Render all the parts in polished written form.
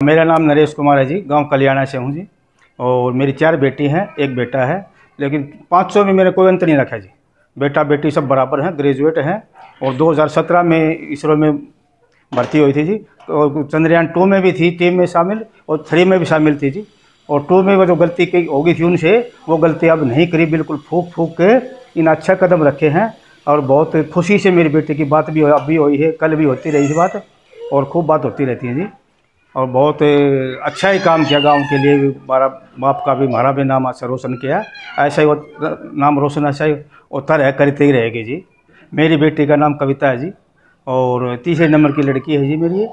मेरा नाम नरेश कुमार है जी, गांव कल्याणा से हूँ जी। और मेरी 4 बेटी हैं, 1 बेटा है। लेकिन 500 में मैंने कोई अंतर नहीं रखा जी। बेटा बेटी सब बराबर हैं, ग्रेजुएट हैं। और 2017 में इसरो में भर्ती हुई थी जी। और चंद्रयान 2 में भी थी, टीम में शामिल, और 3 में भी शामिल थी जी। और 2 में वो जो गलती की होगी थी उनसे, वो गलती अब नहीं करी। बिल्कुल फूक फूक के इन अच्छा कदम रखे हैं। और बहुत खुशी से मेरी बेटी की बात भी अब भी हुई है, कल भी होती रही थी बात, और खूब बात होती रहती है जी। और बहुत अच्छा ही काम किया गांव के लिए भी। हमारा बाप का भी, हमारा भी नाम अच्छा रोशन किया। ऐसा ही वो नाम रोशन ऐसा ही होता रहे, करते ही रहेगी जी। मेरी बेटी का नाम कविता है जी, और तीसरे नंबर की लड़की है जी मेरी ये।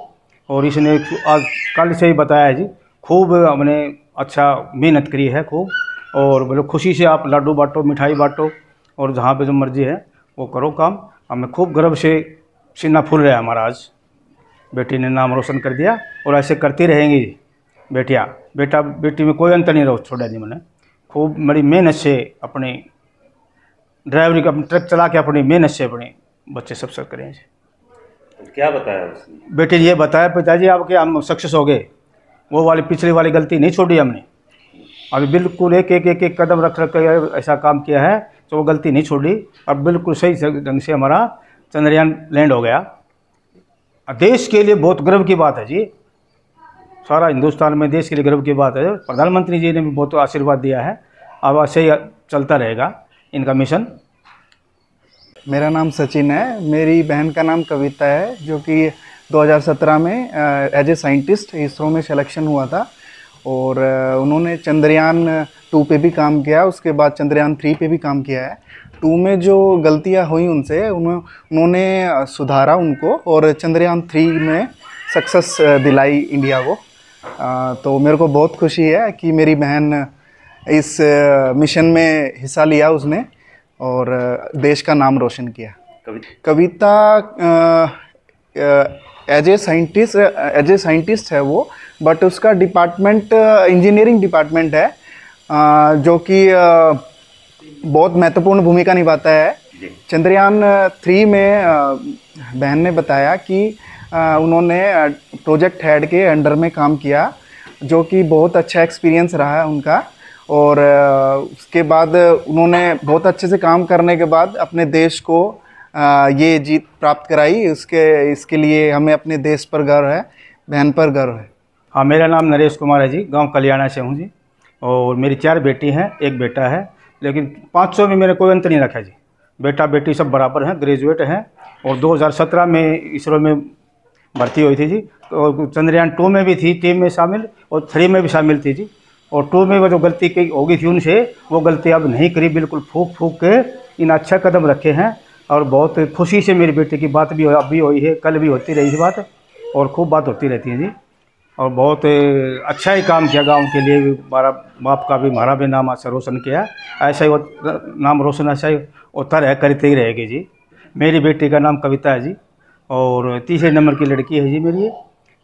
और इसने आज कल से ही बताया है जी, खूब हमने अच्छा मेहनत करी है खूब। और बोलो खुशी से आप लड्डू बांटो, मिठाई बांटो, और जहाँ पे जो मर्जी है वो करो काम। हमें खूब गर्व से सीना फूल रहा है हमारा। आज बेटी ने नाम रोशन कर दिया, और ऐसे करती रहेंगी बेटियाँ। बेटा बेटी में कोई अंतर नहीं छोड़ा जी मैंने। खूब बड़ी मेहनत से अपनी ड्राइवरी का ट्रक चला के अपनी मेहनत से अपने बच्चे सब करें जी। तो क्या बताया उसने? बेटे ने ये बताया, पिताजी आपके हम सक्सेस हो गए। वो वाली पिछली वाली गलती नहीं छोड़ी हमने। अभी बिल्कुल एक कदम रख रख कर ऐसा काम किया है, तो वो गलती नहीं छोड़ी। अब बिल्कुल सही ढंग से हमारा चंद्रयान लैंड हो गया। देश के लिए बहुत गर्व की बात है जी। सारा हिंदुस्तान में देश के लिए गर्व की बात है। प्रधानमंत्री जी ने भी बहुत आशीर्वाद दिया है। अब ऐसे ही चलता रहेगा इनका मिशन। मेरा नाम सचिन है। मेरी बहन का नाम कविता है, जो कि 2017 में एज ए साइंटिस्ट इसरो में सिलेक्शन हुआ था। और उन्होंने चंद्रयान 2 पे भी काम किया, उसके बाद चंद्रयान 3 पे भी काम किया है। 2 में जो गलतियां हुई उनसे उन्होंने सुधारा उनको, और चंद्रयान 3 में सक्सेस दिलाई इंडिया को। तो मेरे को बहुत खुशी है कि मेरी बहन इस मिशन में हिस्सा लिया उसने, और देश का नाम रोशन किया। कविता एज ए साइंटिस्ट है वो, बट उसका डिपार्टमेंट इंजीनियरिंग डिपार्टमेंट है, जो कि बहुत महत्वपूर्ण भूमिका निभाता है। चंद्रयान 3 में बहन ने बताया कि उन्होंने प्रोजेक्ट हेड के अंडर में काम किया, जो कि बहुत अच्छा एक्सपीरियंस रहा है उनका। और उसके बाद उन्होंने बहुत अच्छे से काम करने के बाद अपने देश को ये जीत प्राप्त कराई। इसके लिए हमें अपने देश पर गर्व है, बहन पर गर्व है। हाँ, मेरा नाम नरेश कुमार है जी, गांव कल्याणा से हूँ जी। और मेरी 4 बेटी हैं, 1 बेटा है। लेकिन 500 में मैंने कोई अंतर नहीं रखा जी। बेटा बेटी सब बराबर हैं, ग्रेजुएट हैं। और 2017 में इसरो में भर्ती हुई थी जी। तो चंद्रयान 2 में भी थी, टीम में शामिल, और 3 में भी शामिल थी जी। और 2 में वो जो गलती की होगी थी उनसे, वो गलती अब नहीं करी। बिल्कुल फूक फूक के इन अच्छा कदम रखे हैं। और बहुत खुशी से मेरी बेटी की बात भी अब भी हुई है, कल भी होती रही थी बात, और खूब बात होती रहती है जी। और बहुत अच्छा ही काम किया गांव के लिए भी। हमारा बाप का भी, हमारा भी नाम अच्छा रोशन किया। ऐसा ही वो नाम रोशन ऐसा ही होता रहे, करते ही रहेगी जी। मेरी बेटी का नाम कविता है जी, और तीसरे नंबर की लड़की है जी मेरी ये।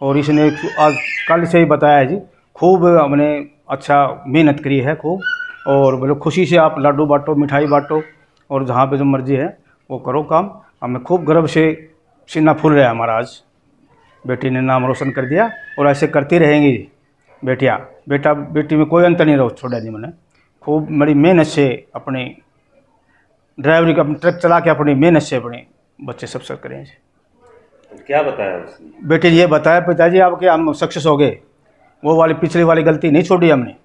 और इसने आज कल से ही बताया है जी, खूब हमने अच्छा मेहनत करी है खूब। और बोलो खुशी से आप लड्डू बांटो, मिठाई बांटो, और जहाँ पे जो मर्जी है वो करो काम। हमें खूब गर्व से सीना फूल रहा है हमारा। आज बेटी ने नाम रोशन कर दिया, और ऐसे करती रहेंगी बेटियाँ। बेटा बेटी में कोई अंतर नहीं छोड़ा जी मैंने। खूब बड़ी मेहनत से अपनी ड्राइवरी का ट्रक चला के अपनी मेहनत से अपने बच्चे सब करें जी। तो क्या बताया उसने? बेटे ने ये बताया, पिताजी आपके हम सक्सेस हो गए। वो वाली पिछली वाली गलती नहीं छोड़ी हमने।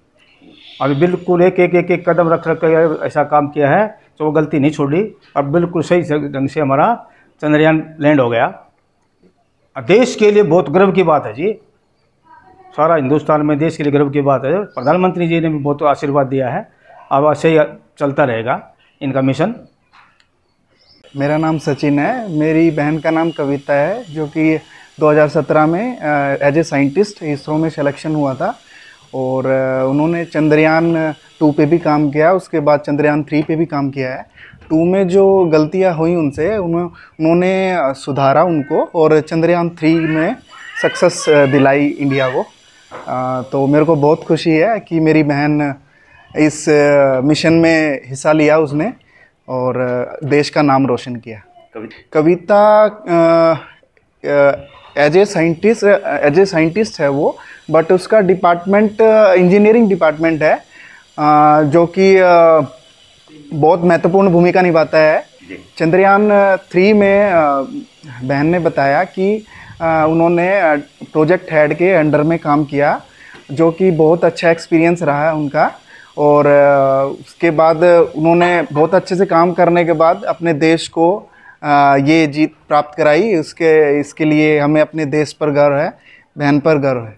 अभी बिल्कुल एक कदम रख रख कर ऐसा काम किया है, तो वो गलती नहीं छोड़ी। अब बिल्कुल सही ढंग से हमारा चंद्रयान लैंड हो गया। देश के लिए बहुत गर्व की बात है जी। सारा हिंदुस्तान में देश के लिए गर्व की बात है। प्रधानमंत्री जी ने भी बहुत आशीर्वाद दिया है। अब ऐसे ही चलता रहेगा इनका मिशन। मेरा नाम सचिन है। मेरी बहन का नाम कविता है, जो कि 2017 में एज ए साइंटिस्ट इसरो में सिलेक्शन हुआ था। और उन्होंने चंद्रयान 2 पे भी काम किया, उसके बाद चंद्रयान 3 पे भी काम किया है। 2 में जो गलतियां हुई उनसे उन्होंने सुधारा उनको, और चंद्रयान 3 में सक्सेस दिलाई इंडिया को। तो मेरे को बहुत खुशी है कि मेरी बहन इस मिशन में हिस्सा लिया उसने, और देश का नाम रोशन किया। कविता एज ए साइंटिस्ट है वो, बट उसका डिपार्टमेंट इंजीनियरिंग डिपार्टमेंट है, जो कि बहुत महत्वपूर्ण भूमिका निभाता है। चंद्रयान 3 में बहन ने बताया कि उन्होंने प्रोजेक्ट हेड के अंडर में काम किया, जो कि बहुत अच्छा एक्सपीरियंस रहा है उनका। और उसके बाद उन्होंने बहुत अच्छे से काम करने के बाद अपने देश को ये जीत प्राप्त कराई। इसके लिए हमें अपने देश पर गर्व है, बहन पर गर्व है।